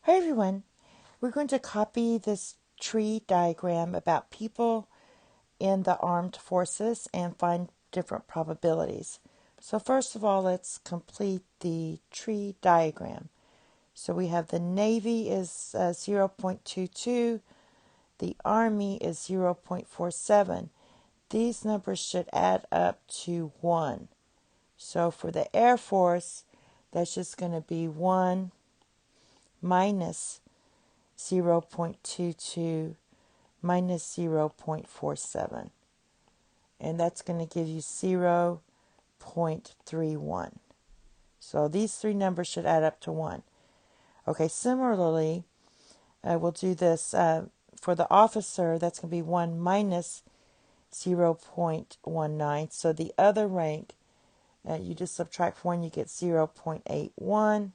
Hi everyone, we're going to copy this tree diagram about people in the armed forces and find different probabilities. So first of all, let's complete the tree diagram. So we have the Navy is 0.22, the Army is 0.47. These numbers should add up to 1. So for the Air Force, that's just going to be 1 minus 0.22 minus 0.47. And that's going to give you 0.31. So these three numbers should add up to 1. Okay, similarly, we'll do this for the officer. That's going to be 1 minus 0.19. So the other rank, you just subtract 1, you get 0.81.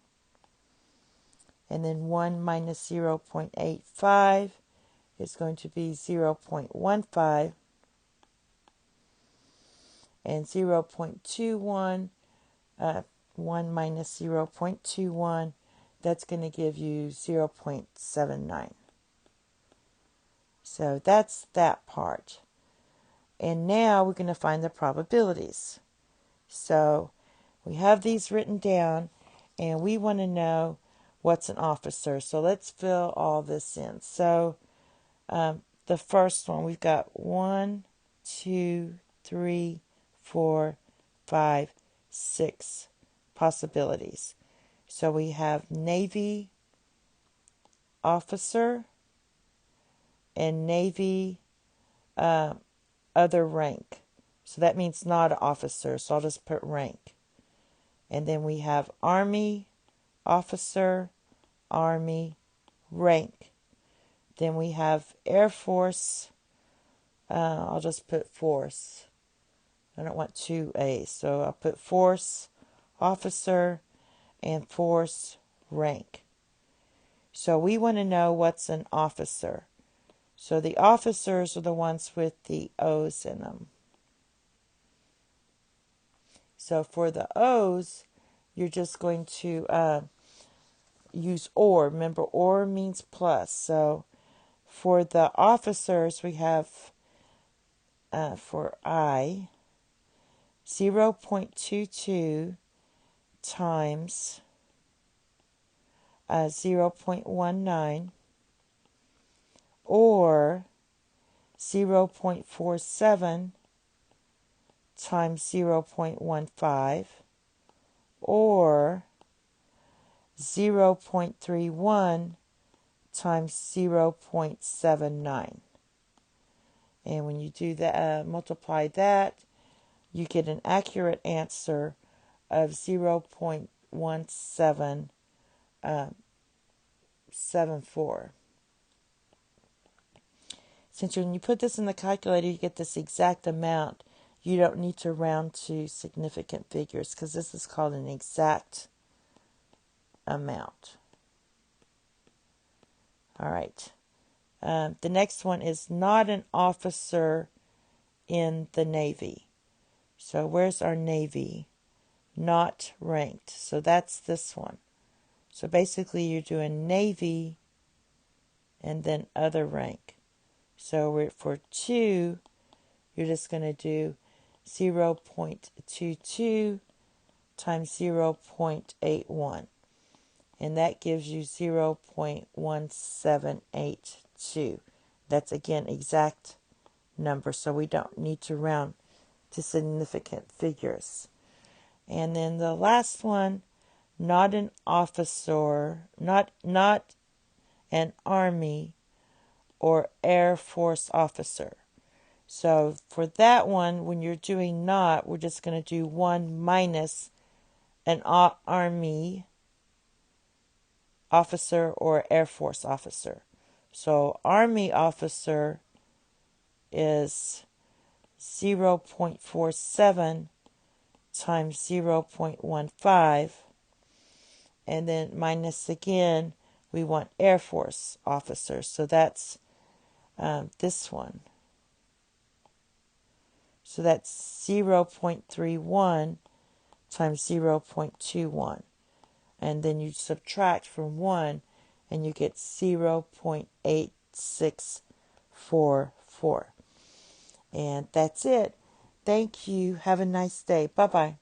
And then 1 minus 0.85 is going to be 0.15. And 0.21, 1 minus 0.21, that's going to give you 0.79. So that's that part. And now we're going to find the probabilities. So we have these written down, and we want to know what's an officer. So let's fill all this in. So the first one, we've got 1, 2, 3, 4, 5, 6 possibilities. So we have Navy officer and Navy other rank. So that means not an officer, so I'll just put rank. And then we have Army officer, Army rank. Then we have Air Force, I'll just put force. I don't want two A's, so I'll put force officer and force rank. So we want to know what's an officer. So the officers are the ones with the O's in them. So for the O's, you're just going to use or. Remember, or means plus. So for the officers, we have for I, 0.22 times 0.19 or 0.47 times 0.15 or 0.31 times 0.79. And when you do that, multiply that, you get an accurate answer of 0.1774. Since when you put this in the calculator, you get this exact amount. You don't need to round to significant figures because this is called an exact amount. All right. The next one is not an officer in the Navy. So where's our Navy? Not ranked. So that's this one. So basically you're doing Navy and then other rank. So for 2, you're just going to do 0.22 times 0.81. And that gives you 0.1782. That's, again, exact number, so we don't need to round to significant figures. And then the last one, not an officer, not an Army or Air Force officer. So for that one, when you're doing not, we're just going to do 1 minus an Army officer or Air Force officer. So Army officer is 0.47 times 0.15, and then minus again, we want Air Force officer. So that's this one. So that's 0.31 times 0.21. And then you subtract from 1, and you get 0.8644. And that's it. Thank you. Have a nice day. Bye-bye.